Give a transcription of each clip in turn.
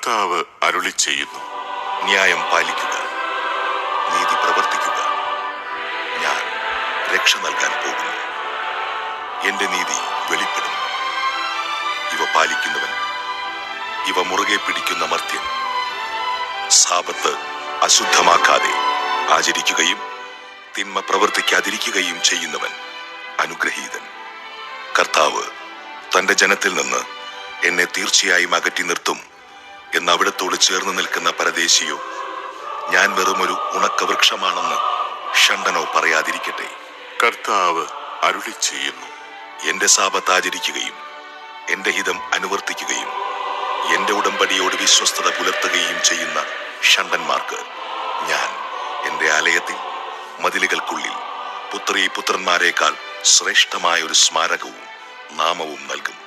കർത്താവ് അരുളി ചെയ്യുന്നു, ന്യായം പാലിക്കുക, നീതി പ്രവർത്തിക്കുക. ഞാൻ രക്ഷ നൽകാൻ പോകുന്നു. എന്റെ നീതി വെളിപ്പെടും. ഇവ പാലിക്കുന്നവൻ, ഇവ മുറുകെ പിടിക്കുന്ന മർത്യൻ, സാബത്ത് അശുദ്ധമാക്കാതെ ആചരിക്കുകയും തിന്മ പ്രവർത്തിക്കാതിരിക്കുകയും ചെയ്യുന്നവൻ അനുഗ്രഹീതൻ. കർത്താവ് തന്റെ ജനത്തിൽ നിന്ന് എന്നെ തീർച്ചയായും അകറ്റി നിർത്തും എന്ന് അവിടത്തോട് ചേർന്ന് നിൽക്കുന്ന പരദേശിയോ, ഞാൻ വെറുമൊരു ഉണക്കവൃക്ഷമാണെന്ന് ഷണ്ടനോ പറയാതിരിക്കട്ടെ. കർത്താവ് അരുളി ചെയ്യുന്നു, എന്റെ സാബത്ത് ആചരിക്കുകയും എന്റെ ഹിതം അനുവർത്തിക്കുകയും എന്റെ ഉടമ്പടിയോട് വിശ്വസ്തത പുലർത്തുകയും ചെയ്യുന്ന ഷണ്ടന്മാർക്ക് ഞാൻ എന്റെ ആലയത്തിൽ മതിലുകൾക്കുള്ളിൽ പുത്രന്മാരെക്കാൾ ശ്രേഷ്ഠമായ ഒരു സ്മാരകവും നാമവും നൽകും.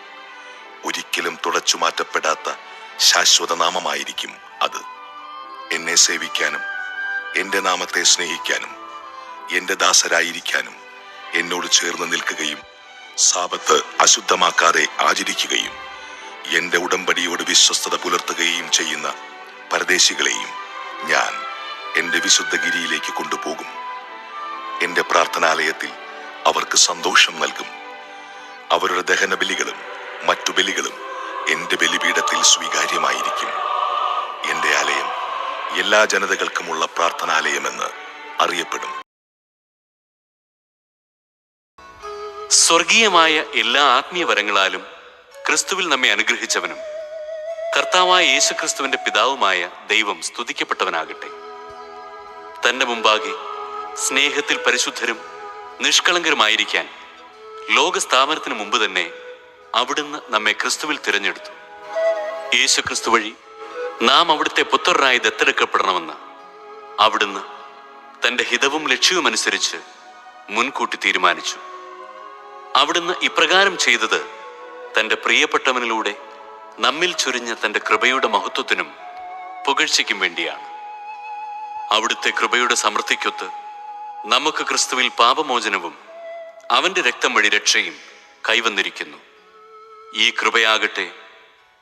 ഒരിക്കലും തുടച്ചുമാറ്റപ്പെടാത്ത ശാശ്വത നാമമായിരിക്കും അത്. എന്നെ സേവിക്കാനും എന്റെ നാമത്തെ സ്നേഹിക്കാനും എന്റെ ദാസരായിരിക്കാനും എന്നോട് ചേർന്ന് നിൽക്കുകയും സാബത്ത് അശുദ്ധമാക്കാതെ ആചരിക്കുകയും എന്റെ ഉടമ്പടിയോട് വിശ്വസ്തത പുലർത്തുകയും ചെയ്യുന്ന പരദേശികളെയും ഞാൻ എന്റെ വിശുദ്ധഗിരിയിലേക്ക് കൊണ്ടുപോകും. എന്റെ പ്രാർത്ഥനാലയത്തിൽ അവർക്ക് സന്തോഷം നൽകും. അവരുടെ ദഹനബലികളും മറ്റു ബലികളും എന്റെ ബലിപീഠത്തിൽ സ്വീകാര്യമായിരിക്കും. എന്റെ ആലയം എല്ലാ ജനതകൾക്കുമുള്ള പ്രാർത്ഥനാലയമെന്ന് അറിയപ്പെടും. സ്വർഗീയമായ എല്ലാ ആത്മീയ വരങ്ങളാലും ക്രിസ്തുവിൽ നമ്മെ അനുഗ്രഹിച്ചവനും കർത്താവായ യേശുക്രിസ്തുവിന്റെ പിതാവുമായ ദൈവം സ്തുതിക്കപ്പെട്ടവനാകട്ടെ. തന്റെ മുമ്പാകെ സ്നേഹത്തിൽ പരിശുദ്ധരും നിഷ്കളങ്കരുമായിരിക്കാൻ ലോകസ്ഥാപനത്തിന് മുമ്പ് തന്നെ അവിടുന്ന് നമ്മെ ക്രിസ്തുവിൽ തിരഞ്ഞെടുത്തു. യേശുക്രിസ്തു വഴി നാം അവിടുത്തെ പുത്രരായി ദത്തെടുക്കപ്പെടണമെന്ന് അവിടുന്ന് തന്റെ ഹിതവും ലക്ഷ്യവും അനുസരിച്ച് മുൻകൂട്ടി തീരുമാനിച്ചു. അവിടുന്ന് ഇപ്രകാരം ചെയ്തത് തന്റെ പ്രിയപ്പെട്ടവനിലൂടെ നമ്മിൽ ചൊരിഞ്ഞ തന്റെ കൃപയുടെ മഹത്വത്തിനും പുകഴ്ചയ്ക്കും വേണ്ടിയാണ്. അവിടുത്തെ കൃപയുടെ സമൃദ്ധിക്കൊത്ത് നമുക്ക് ക്രിസ്തുവിൽ പാപമോചനവും അവന്റെ രക്തം വഴി രക്ഷയും കൈവന്നിരിക്കുന്നു. ഈ കൃപയാകട്ടെ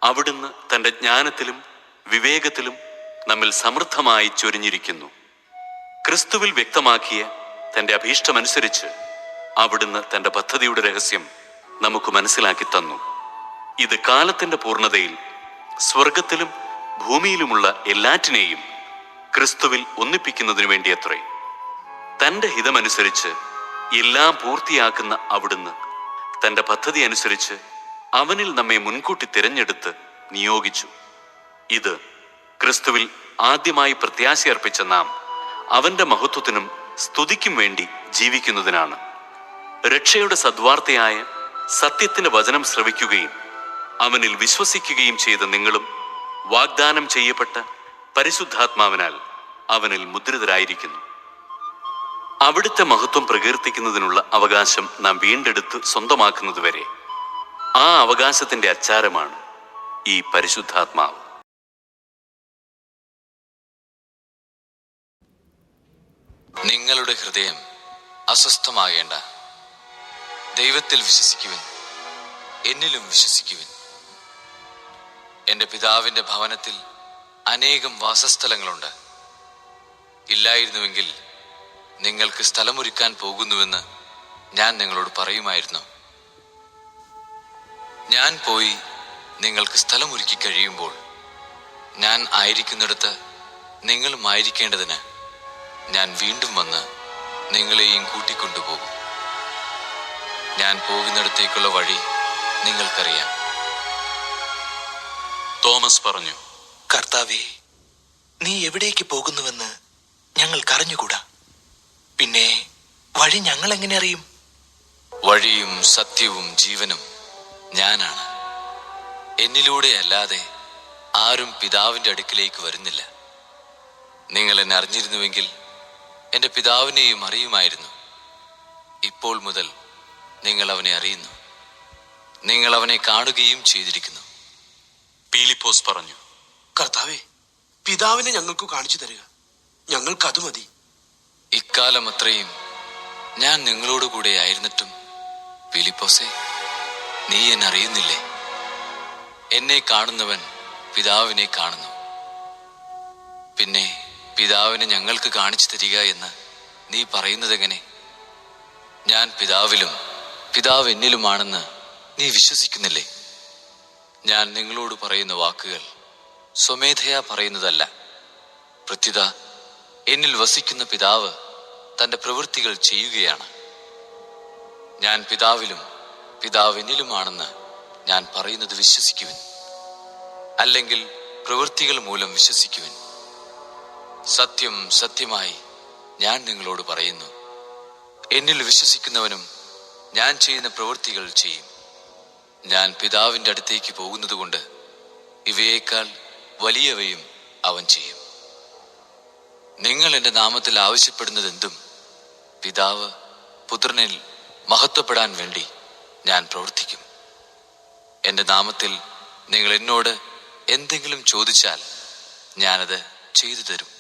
അവിടുന്ന് തന്റെ ജ്ഞാനത്തിലും വിവേകത്തിലും നമ്മിൽ സമൃദ്ധമായി ചൊരിഞ്ഞിരിക്കുന്നു. ക്രിസ്തുവിൽ വ്യക്തമാക്കിയ തന്റെ അഭീഷ്ടമനുസരിച്ച് അവിടുന്ന് തന്റെ പദ്ധതിയുടെ രഹസ്യം നമുക്ക് മനസ്സിലാക്കി തന്നു. ഇത് കാലത്തിന്റെ പൂർണ്ണതയിൽ സ്വർഗത്തിലും ഭൂമിയിലുമുള്ള എല്ലാറ്റിനെയും ക്രിസ്തുവിൽ ഒന്നിപ്പിക്കുന്നതിനു വേണ്ടിയത്രേ. തന്റെ ഹിതമനുസരിച്ച് എല്ലാം പൂർത്തിയാക്കുന്ന അവിടുന്ന് തന്റെ പദ്ധതി അനുസരിച്ച് അവനിൽ നമ്മെ മുൻകൂട്ടി തിരഞ്ഞെടുത്ത് നിയോഗിച്ചു. ഇത് ക്രിസ്തുവിൽ ആദ്യമായി പ്രത്യാശയർപ്പിച്ച നാം അവന്റെ മഹത്വത്തിനും സ്തുതിക്കും വേണ്ടി ജീവിക്കുന്നതിനാണ്. രക്ഷയുടെ സദ്വാർത്തയായ സത്യത്തിന്റെ വചനം ശ്രവിക്കുകയും അവനിൽ വിശ്വസിക്കുകയും ചെയ്ത നിങ്ങളും വാഗ്ദാനം ചെയ്യപ്പെട്ട പരിശുദ്ധാത്മാവിനാൽ അവനിൽ മുദ്രിതരായിരിക്കുന്നു. അവിടുത്തെ മഹത്വം പ്രകീർത്തിക്കുന്നതിനുള്ള അവകാശം നാം വീണ്ടെടുത്ത് സ്വന്തമാക്കുന്നതുവരെ ആ അവകാശത്തിന്റെ അച്ചാരമാണ് ഈ പരിശുദ്ധാത്മാവ്. നിങ്ങളുടെ ഹൃദയം അസ്വസ്ഥമാകേണ്ട. ദൈവത്തിൽ വിശ്വസിക്കുവിൻ, എന്നിലും വിശ്വസിക്കുവിൻ. എൻ്റെ പിതാവിൻ്റെ ഭവനത്തിൽ അനേകം വാസസ്ഥലങ്ങളുണ്ട്. ഇല്ലായിരുന്നുവെങ്കിൽ നിങ്ങൾക്ക് സ്ഥലമൊരുക്കാൻ പോകുന്നുവെന്ന് ഞാൻ നിങ്ങളോട് പറയുമായിരുന്നു. ഞാൻ പോയി നിങ്ങൾക്ക് സ്ഥലമൊരുക്കി കഴിയുമ്പോൾ ഞാൻ ആയിരിക്കുന്നിടത്ത് നിങ്ങളും ആയിരിക്കേണ്ടതിന് ഞാൻ വീണ്ടും വന്ന് നിങ്ങളെയും കൂട്ടിക്കൊണ്ടുപോകും. ഞാൻ പോകുന്നിടത്തേക്കുള്ള വഴി നിങ്ങൾക്കറിയാം. തോമസ് പറഞ്ഞു, കർത്താവേ, നീ എവിടേക്ക് പോകുന്നുവെന്ന് ഞങ്ങൾക്കറിഞ്ഞുകൂടാ. പിന്നെ വഴി ഞങ്ങൾ എങ്ങനെ അറിയും? വഴിയും സത്യവും ജീവനും ഞാനാണ്. എന്നിലൂടെ അല്ലാതെ ആരും പിതാവിൻ്റെ അടുക്കിലേക്ക് വരുന്നില്ല. നിങ്ങൾ എന്നെ അറിഞ്ഞിരുന്നുവെങ്കിൽ എൻ്റെ പിതാവിനെയും അറിയുമായിരുന്നു. ഇപ്പോൾ മുതൽ നിങ്ങൾ അവനെ അറിയുന്നു, നിങ്ങൾ അവനെ കാണുകയും ചെയ്തിരിക്കുന്നു. പീലിപ്പോസ് പറഞ്ഞു, കർത്താവേ, പിതാവിനെ ഞങ്ങൾക്ക് കാണിച്ചു തരിക, ഞങ്ങൾക്കത് മതി. ഇക്കാലം അത്രയും ഞാൻ നിങ്ങളോടുകൂടെ ആയിരുന്നിട്ടും ഫിലിപ്പോസേ, നീ എന്നെ അറിയുന്നില്ലേ? എന്നെ കാണുന്നവൻ പിതാവിനെ കാണുന്നു. പിന്നെ പിതാവിനെ ഞങ്ങൾക്ക് കാണിച്ചു തരിക എന്ന് നീ പറയുന്നതെങ്ങനെ? ഞാൻ പിതാവിലും പിതാവ് എന്നിലുമാണെന്ന് നീ വിശ്വസിക്കുന്നില്ലേ? ഞാൻ നിങ്ങളോട് പറയുന്ന വാക്കുകൾ സ്വമേധയാ പറയുന്നതല്ല. പ്രത്യുത എന്നിൽ വസിക്കുന്ന പിതാവ് തൻ്റെ പ്രവൃത്തികൾ ചെയ്യുകയാണ്. ഞാൻ പിതാവിലും പിതാവ് എന്നിലുമാണെന്ന് ഞാൻ പറയുന്നത് വിശ്വസിക്കുവിൻ, അല്ലെങ്കിൽ പ്രവൃത്തികൾ മൂലം വിശ്വസിക്കുവിൻ. സത്യം സത്യമായി ഞാൻ നിങ്ങളോട് പറയുന്നു, എന്നിൽ വിശ്വസിക്കുന്നവനും ഞാൻ ചെയ്യുന്ന പ്രവൃത്തികൾ ചെയ്യും. ഞാൻ പിതാവിൻ്റെ അടുത്തേക്ക് പോകുന്നതുകൊണ്ട് ഇവയേക്കാൾ വലിയവയും അവൻ ചെയ്യും. നിങ്ങൾ എൻ്റെ നാമത്തിൽ ആവശ്യപ്പെടുന്നതെന്തും പിതാവ് പുത്രനിൽ മഹത്വപ്പെടാൻ വേണ്ടി ഞാൻ പ്രവർത്തിക്കും. എൻ്റെ നാമത്തിൽ നിങ്ങൾ എന്നോട് എന്തെങ്കിലും ചോദിച്ചാൽ ഞാനത് ചെയ്തു തരും.